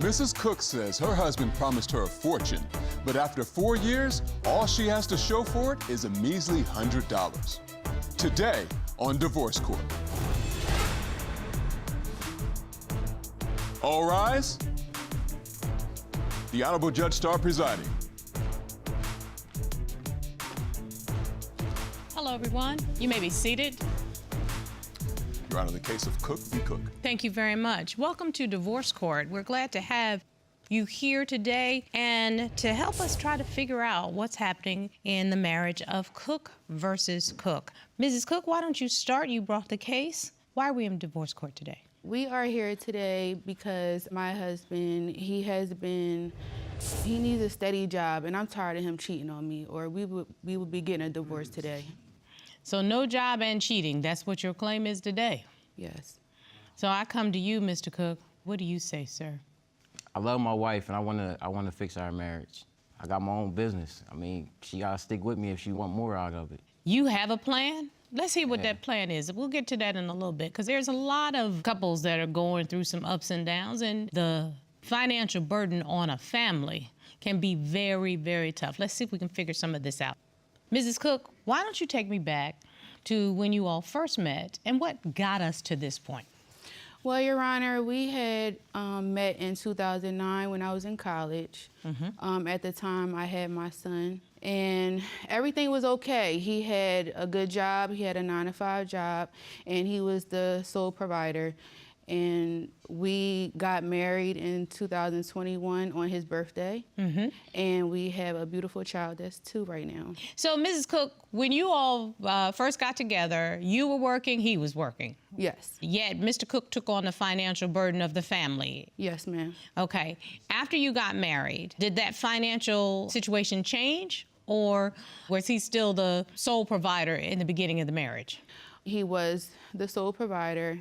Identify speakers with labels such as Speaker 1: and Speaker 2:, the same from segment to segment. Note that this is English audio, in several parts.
Speaker 1: Mrs. Cook says her husband promised her a fortune, but after 4 years, all she has to show for it is a measly $100. Today on Divorce Court. All rise. The Honorable Judge Starr presiding.
Speaker 2: Hello, everyone. You may be seated.
Speaker 1: Your Honor, the case of Cook v. Cook.
Speaker 2: Thank you very much. Welcome to Divorce Court. We're glad to have you here today and to help us try to figure out what's happening in the marriage of Cook versus Cook. Mrs. Cook, why don't you start? You brought the case. Why are we in Divorce Court today?
Speaker 3: We are here today because my husband, he needs a steady job, and I'm tired of him cheating on me, or we would be getting a divorce today.
Speaker 2: So no job and cheating, that's what your claim is today?
Speaker 3: Yes.
Speaker 2: So I come to you, Mr. Cook. What do you say, sir?
Speaker 4: I love my wife, and I wanna fix our marriage. I got my own business. I mean, she gotta stick with me if she want more out of it.
Speaker 2: You have a plan? Let's hear what that plan is. We'll get to that in a little bit, because there's a lot of couples that are going through some ups and downs, and the financial burden on a family can be very, very tough. Let's see if we can figure some of this out. Mrs. Cook, why don't you take me back to when you all first met and what got us to this point?
Speaker 3: Well, Your Honor, we had met in 2009 when I was in college. At the time, I had my son, and everything was okay. He had a good job. He had a 9-to-5 job, and he was the sole provider. And we got married in 2021 on his birthday, and we have a beautiful child that's 2 right now.
Speaker 2: So, Mrs. Cook, when you all first got together, you were working, he was working.
Speaker 3: Yes.
Speaker 2: Yet Mr. Cook took on the financial burden of the family.
Speaker 3: Yes, ma'am.
Speaker 2: Okay. After you got married, did that financial situation change, or was he still the sole provider in the beginning of the marriage?
Speaker 3: He was the sole provider.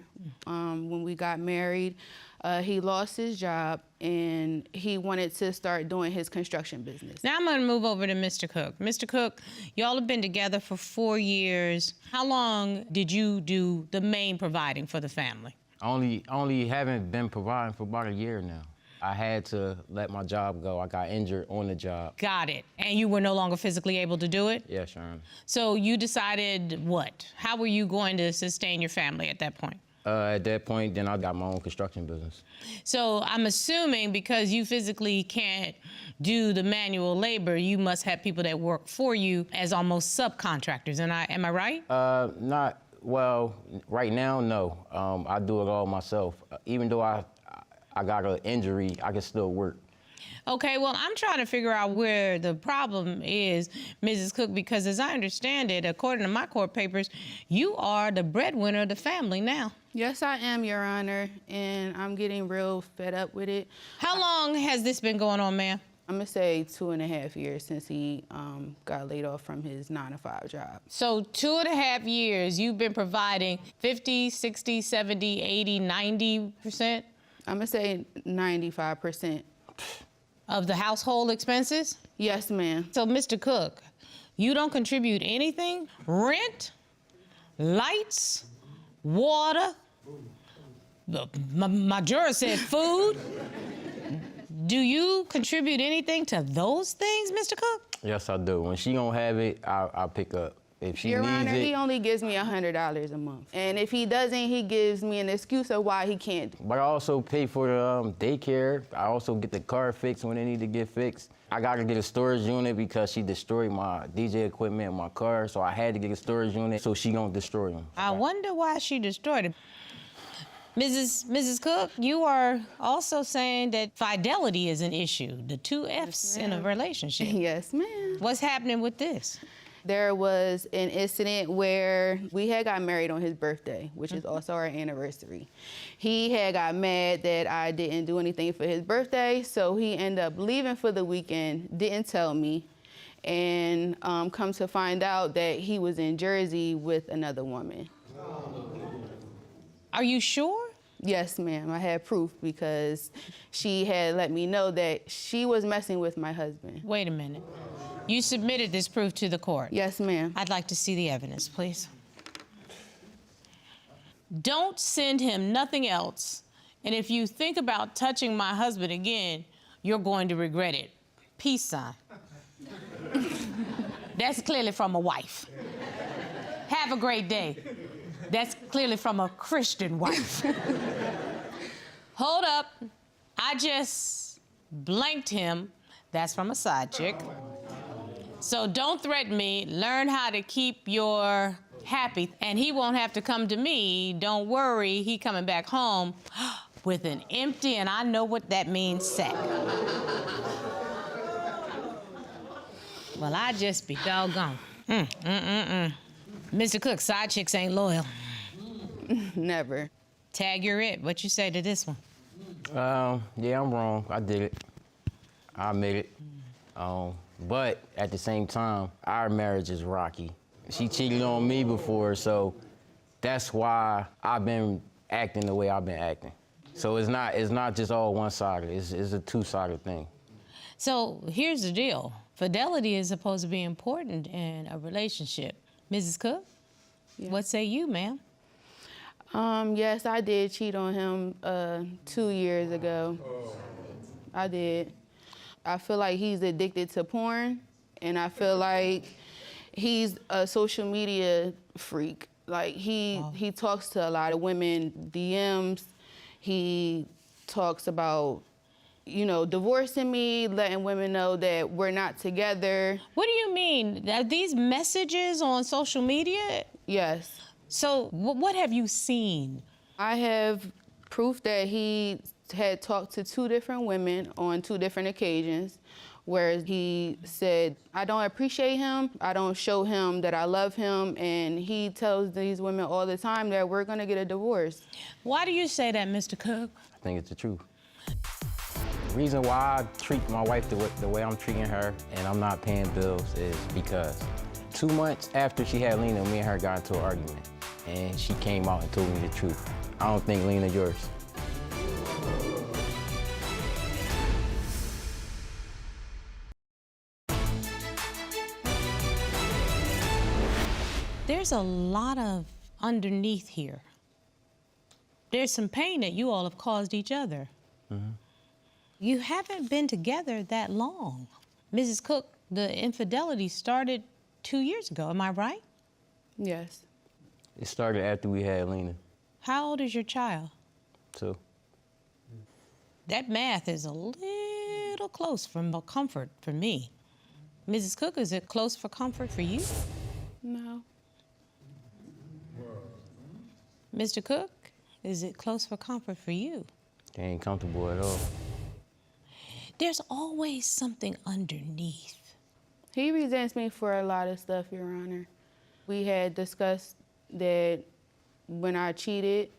Speaker 3: When we got married, he lost his job, and he wanted to start doing his construction business.
Speaker 2: Now I'm going to move over to Mr. Cook. Mr. Cook, y'all have been together for 4 years. How long did you do the main providing for the family?
Speaker 4: I only haven't been providing for about a year now. I had to let my job go. I got injured on the job.
Speaker 2: Got it. And you were no longer physically able to do it?
Speaker 4: Yes, Your Honor.
Speaker 2: So you decided what? How were you going to sustain your family at that point?
Speaker 4: At that point, then I got my own construction business.
Speaker 2: So I'm assuming because you physically can't do the manual labor, you must have people that work for you as almost subcontractors. Am I right?
Speaker 4: Not, well, right now, no. I do it all myself. Even though I got an injury, I can still work.
Speaker 2: Okay, well, I'm trying to figure out where the problem is, Mrs. Cook, because as I understand it, according to my court papers, you are the breadwinner of the family now.
Speaker 3: Yes, I am, Your Honor, and I'm getting real fed up with it.
Speaker 2: How long has this been going on, ma'am?
Speaker 3: I'm gonna say 2.5 years since he got laid off from his 9-to-5 job.
Speaker 2: So 2.5 years, you've been providing 50, 60, 70, 80, 90%?
Speaker 3: I'm gonna say 95%.
Speaker 2: Of the household expenses?
Speaker 3: Yes, ma'am.
Speaker 2: So, Mr. Cook, you don't contribute anything? Rent, lights, water, my juror said food. Do you contribute anything to those things, Mr. Cook?
Speaker 4: Yes, I do. When she don't have it, I'll pick up. If she
Speaker 3: Your
Speaker 4: needs
Speaker 3: Honor,
Speaker 4: it,
Speaker 3: he only gives me $100 a month. And if he doesn't, he gives me an excuse of why he can't.
Speaker 4: But I also pay for the daycare. I also get the car fixed when they need to get fixed. I gotta get a storage unit because she destroyed my DJ equipment in my car, so I had to get a storage unit so she don't destroy them.
Speaker 2: I wonder why she destroyed it. Mrs. Cook, you are also saying that fidelity is an issue, the 2 F's in a relationship.
Speaker 3: Yes, ma'am.
Speaker 2: What's happening with this?
Speaker 3: There was an incident where we had got married on his birthday, which is also our anniversary. He had got mad that I didn't do anything for his birthday, so he ended up leaving for the weekend, didn't tell me, and come to find out that he was in Jersey with another woman.
Speaker 2: Are you sure?
Speaker 3: Yes, ma'am. I had proof because she had let me know that she was messing with my husband.
Speaker 2: Wait a minute. You submitted this proof to the court?
Speaker 3: Yes, ma'am.
Speaker 2: I'd like to see the evidence, please. Don't send him nothing else And if you think about touching my husband again, you're going to regret it. Peace sign. That's clearly from a wife. Have a great day. That's clearly from a Christian wife. Hold up. I just blanked him. That's from a side chick. So don't threaten me. Learn how to keep your happy. And he won't have to come to me. Don't worry, he coming back home with an empty, and I know what that means, sack. Well, I just be doggone. Mr. Cook, side chicks ain't loyal.
Speaker 3: Never.
Speaker 2: Tag, you're it. What you say to this one?
Speaker 4: Yeah, I'm wrong. I did it. I admit it. But at the same time, our marriage is rocky. She cheated on me before, so that's why I've been acting the way I've been acting. So it's not just all one-sided. It's a two-sided thing.
Speaker 2: So here's the deal. Fidelity is supposed to be important in a relationship. Mrs. Cook, what say you, ma'am?
Speaker 3: Yes, I did cheat on him 2 years ago. I did. I feel like he's addicted to porn, and I feel like he's a social media freak. Like, he talks to a lot of women, DMs. He talks about, you know, divorcing me, letting women know that we're not together.
Speaker 2: What do you mean? Are these messages on social media?
Speaker 3: Yes.
Speaker 2: So what have you seen?
Speaker 3: I have proof that he had talked to 2 different women on 2 different occasions where he said, I don't appreciate him, I don't show him that I love him, and he tells these women all the time that we're gonna get a divorce.
Speaker 2: Why do you say that, Mr. Cook?
Speaker 4: I think it's the truth. The reason why I treat my wife the way I'm treating her and I'm not paying bills is because 2 months after she had Lena, me and her got into an argument, and she came out and told me the truth. I don't think Lena yours.
Speaker 2: There's a lot of underneath here. There's some pain that you all have caused each other. You haven't been together that long. Mrs. Cook, the infidelity started 2 years ago, am I right?
Speaker 3: Yes.
Speaker 4: It started after we had Lena.
Speaker 2: How old is your child?
Speaker 4: 2.
Speaker 2: That math is a little close for comfort for me. Mrs. Cook, is it close for comfort for you?
Speaker 3: No.
Speaker 2: Mr. Cook, is it close for comfort for you?
Speaker 4: They ain't comfortable at all.
Speaker 2: There's always something underneath.
Speaker 3: He resents me for a lot of stuff, Your Honor. We had discussed that when I cheated,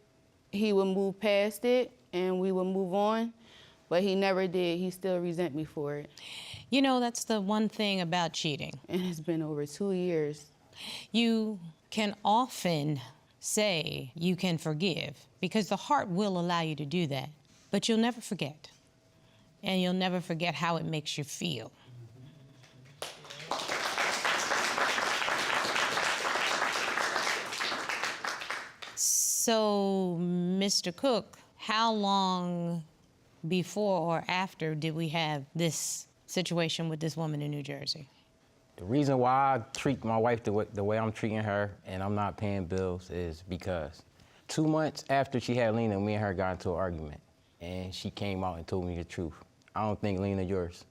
Speaker 3: he would move past it and we would move on, but he never did. He still resents me for it.
Speaker 2: You know, that's the one thing about cheating.
Speaker 3: And it's been over 2 years.
Speaker 2: You can often say you can forgive because the heart will allow you to do that, but you'll never forget. And you'll never forget how it makes you feel. So, Mr. Cook, how long before or after did we have this situation with this woman in New Jersey?
Speaker 4: The reason why I treat my wife the way I'm treating her and I'm not paying bills is because 2 months after she had Lena, me and her got into an argument, and she came out and told me the truth. I don't think Lena yours.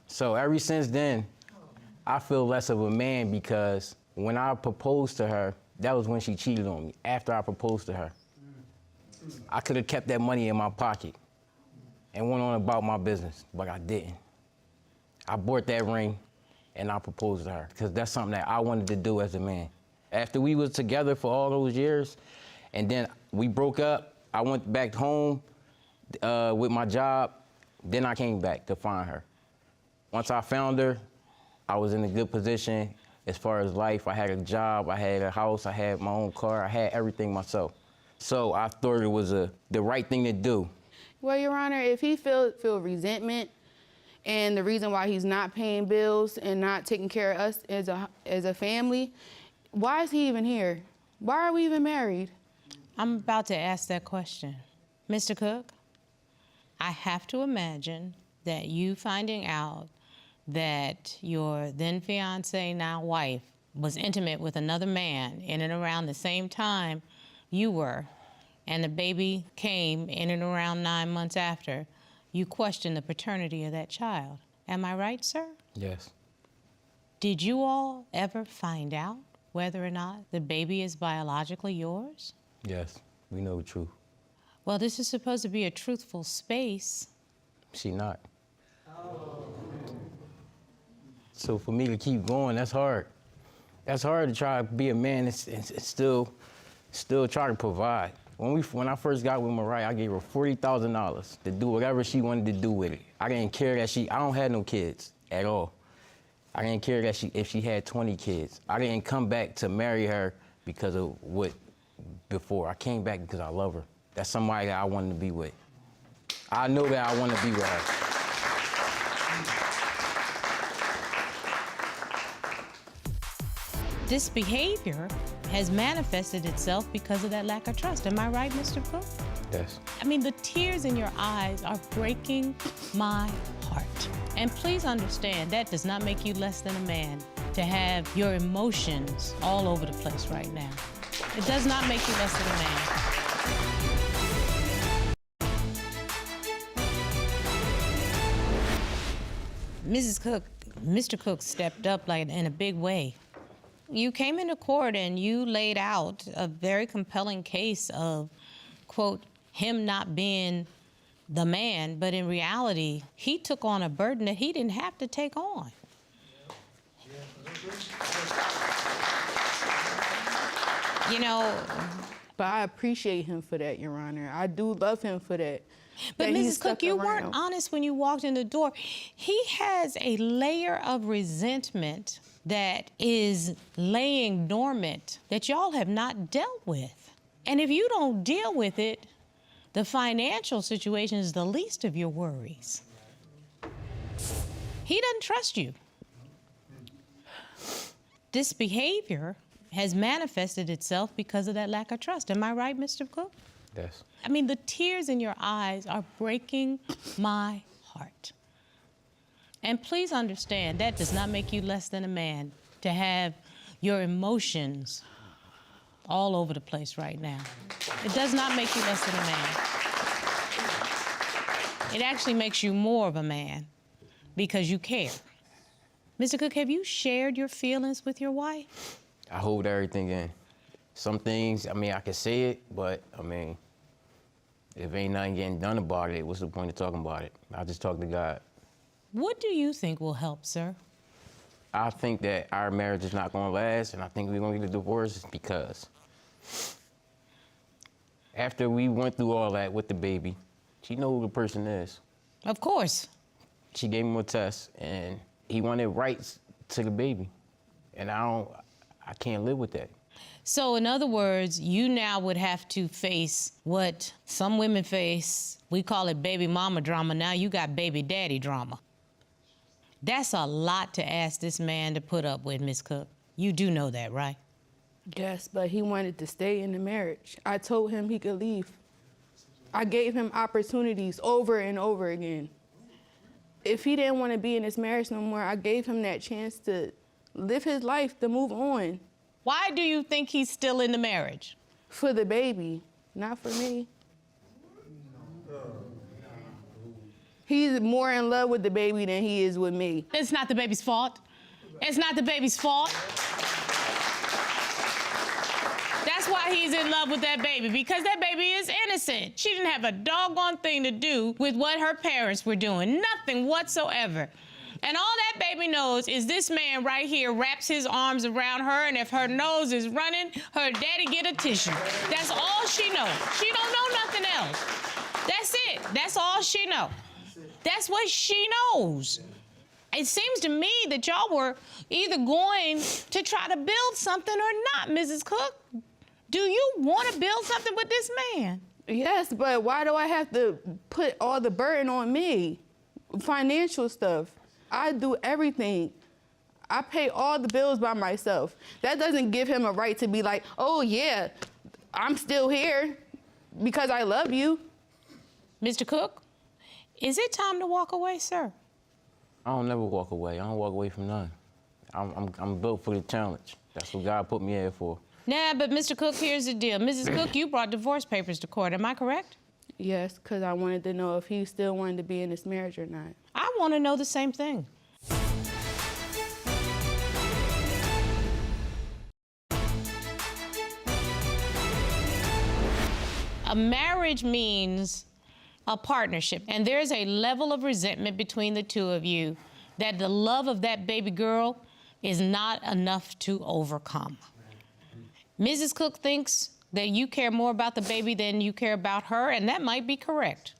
Speaker 4: So ever since then, I feel less of a man because when I proposed to her, that was when she cheated on me, after I proposed to her. I could have kept that money in my pocket and went on about my business, but I didn't. I bought that ring and I proposed to her because that's something that I wanted to do as a man. After we was together for all those years and then we broke up, I went back home with my job, then I came back to find her. Once I found her, I was in a good position as far as life. I had a job, I had a house, I had my own car, I had everything myself. So I thought it was the right thing to do.
Speaker 3: Well, Your Honor, if he feel resentment and the reason why he's not paying bills and not taking care of us as a family, why is he even here? Why are we even married?
Speaker 2: I'm about to ask that question. Mr. Cook, I have to imagine that you finding out that your then fiance, now wife, was intimate with another man in and around the same time you were, and the baby came in and around 9 months after, you questioned the paternity of that child. Am I right, sir?
Speaker 4: Yes.
Speaker 2: Did you all ever find out whether or not the baby is biologically yours?
Speaker 4: Yes, we know the truth.
Speaker 2: Well, this is supposed to be a truthful space.
Speaker 4: She not. So for me to keep going, that's hard. That's hard to try to be a man and still try to provide. When I first got with Mariah, I gave her $40,000 to do whatever she wanted to do with it. I didn't care that I don't have no kids at all. I didn't care that if she had 20 kids. I didn't come back to marry her because of what before. I came back because I love her. That's somebody that I wanted to be with. I know that I want to be with her.
Speaker 2: This behavior has manifested itself because of that lack of trust. Am I right, Mr. Cook?
Speaker 4: Yes.
Speaker 2: I mean, the tears in your eyes are breaking my heart. And please understand, that does not make you less than a man to have your emotions all over the place right now. It does not make you less than a man. Mrs. Cook, Mr. Cook stepped up like in a big way. You came into court and you laid out a very compelling case of, quote, him not being the man, but in reality, he took on a burden that he didn't have to take on. You know.
Speaker 3: But I appreciate him for that, Your Honor. I do love him for that.
Speaker 2: But
Speaker 3: that
Speaker 2: Mrs. Cook, you weren't honest when you walked in the door. He has a layer of resentment that is laying dormant that y'all have not dealt with. And if you don't deal with it, the financial situation is the least of your worries. He doesn't trust you. This behavior has manifested itself because of that lack of trust. Am I right, Mr. Cook?
Speaker 4: Yes.
Speaker 2: I mean, the tears in your eyes are breaking my heart. And please understand, that does not make you less than a man to have your emotions all over the place right now. It does not make you less than a man. It actually makes you more of a man because you care. Mr. Cook, have you shared your feelings with your wife?
Speaker 4: I hold everything in. Some things, I mean, I can say it, but I mean, if ain't nothing getting done about it, what's the point of talking about it? I just talk to God.
Speaker 2: What do you think will help, sir?
Speaker 4: I think that our marriage is not gonna last, and I think we're gonna get a divorce because after we went through all that with the baby, she know who the person is.
Speaker 2: Of course.
Speaker 4: She gave him a test, and he wanted rights to the baby, and I can't live with that.
Speaker 2: So in other words, you now would have to face what some women face. We call it baby mama drama. Now you got baby daddy drama. That's a lot to ask this man to put up with, Ms. Cook. You do know that, right?
Speaker 3: Yes, but he wanted to stay in the marriage. I told him he could leave. I gave him opportunities over and over again. If he didn't want to be in this marriage no more, I gave him that chance to live his life, to move on.
Speaker 2: Why do you think he's still in the marriage?
Speaker 3: For the baby, not for me. He's more in love with the baby than he is with me.
Speaker 2: It's not the baby's fault. It's not the baby's fault. That's why he's in love with that baby, because that baby is innocent. She didn't have a doggone thing to do with what her parents were doing, nothing whatsoever. And all that baby knows is this man right here wraps his arms around her, and if her nose is running, her daddy get a tissue. That's all she knows. She don't know nothing else. That's it. That's all she knows. That's what she knows. It seems to me that y'all were either going to try to build something or not, Mrs. Cook. Do you want to build something with this man?
Speaker 3: Yes, but why do I have to put all the burden on me? Financial stuff. I do everything. I pay all the bills by myself. That doesn't give him a right to be like, oh yeah, I'm still here because I love you.
Speaker 2: Mr. Cook, is it time to walk away, sir?
Speaker 4: I don't never walk away. I don't walk away from none. I'm built for the challenge. That's what God put me here for.
Speaker 2: Nah, but Mr. Cook, here's the deal. Mrs. Cook, you brought divorce papers to court, am I correct?
Speaker 3: Yes, because I wanted to know if he still wanted to be in this marriage or not.
Speaker 2: I want to know the same thing. A marriage means a partnership, and there's a level of resentment between the two of you that the love of that baby girl is not enough to overcome. Mrs. Cook thinks that you care more about the baby than you care about her, and that might be correct.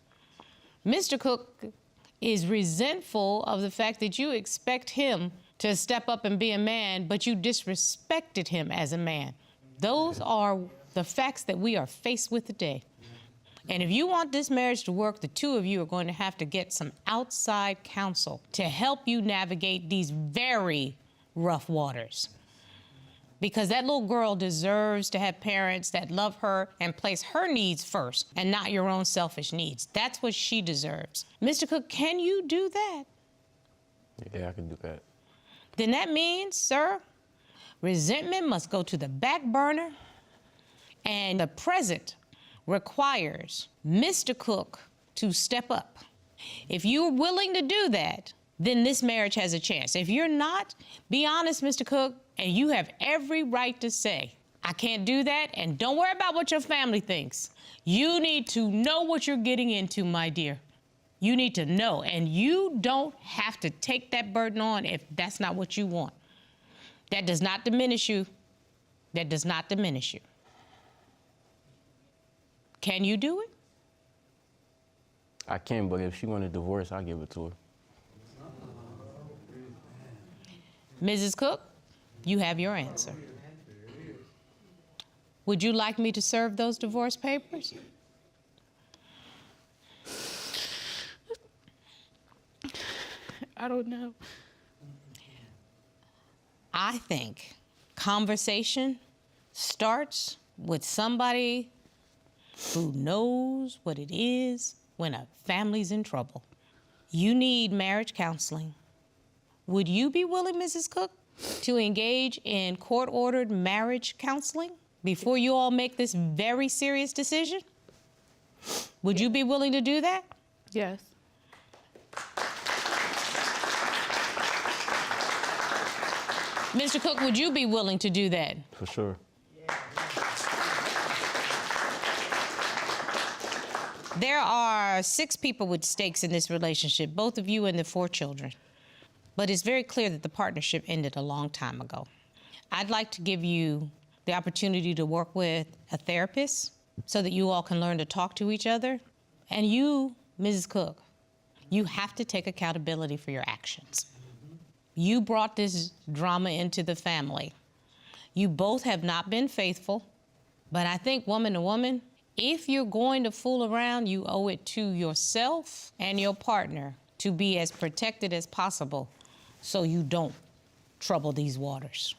Speaker 2: Mr. Cook is resentful of the fact that you expect him to step up and be a man, but you disrespected him as a man. Those are the facts that we are faced with today. And if you want this marriage to work, the two of you are going to have to get some outside counsel to help you navigate these very rough waters. Because that little girl deserves to have parents that love her and place her needs first and not your own selfish needs. That's what she deserves. Mr. Cook, can you do that?
Speaker 4: Yeah, I can do that.
Speaker 2: Then that means, sir, resentment must go to the back burner, and the present requires Mr. Cook to step up. If you're willing to do that, then this marriage has a chance. If you're not, be honest, Mr. Cook, and you have every right to say, I can't do that, and don't worry about what your family thinks. You need to know what you're getting into, my dear. You need to know, and you don't have to take that burden on if that's not what you want. That does not diminish you. That does not diminish you. Can you do it?
Speaker 4: I can, but if she want a divorce, I'll give it to her.
Speaker 2: Mrs. Cook, you have your answer. Would you like me to serve those divorce papers?
Speaker 3: I don't know.
Speaker 2: I think conversation starts with somebody who knows what it is when a family's in trouble. You need marriage counseling. Would you be willing, Mrs. Cook, to engage in court-ordered marriage counseling before you all make this very serious decision? Would you be willing to do that?
Speaker 3: Yes.
Speaker 2: Mr. Cook, would you be willing to do that?
Speaker 4: For sure.
Speaker 2: There are 6 people with stakes in this relationship, both of you and the 4 children. But it's very clear that the partnership ended a long time ago. I'd like to give you the opportunity to work with a therapist so that you all can learn to talk to each other. And you, Mrs. Cook, you have to take accountability for your actions. You brought this drama into the family. You both have not been faithful, but I think woman to woman, if you're going to fool around, you owe it to yourself and your partner to be as protected as possible so you don't trouble these waters.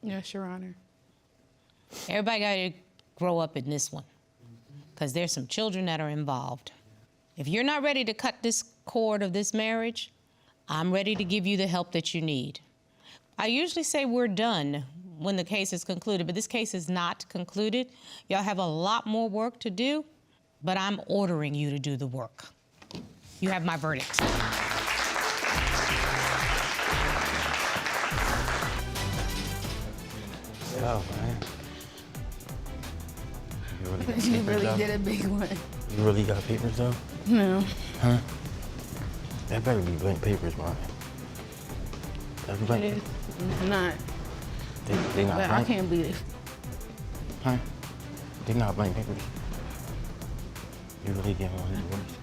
Speaker 3: Yes, Your Honor.
Speaker 2: Everybody got to grow up in this one because there's some children that are involved. If you're not ready to cut this cord of this marriage, I'm ready to give you the help that you need. I usually say we're done when the case is concluded, but this case is not concluded. Y'all have a lot more work to do, but I'm ordering you to do the work. You have my verdict.
Speaker 4: Oh, man.
Speaker 3: You really did a big one.
Speaker 4: You really got papers, though?
Speaker 3: No.
Speaker 4: Huh? That better be blank papers, man. That's blank.
Speaker 3: It is. It's not.
Speaker 4: They not
Speaker 3: But
Speaker 4: blank?
Speaker 3: I can't believe it.
Speaker 4: Huh? They not blank papers. You really get one of these words?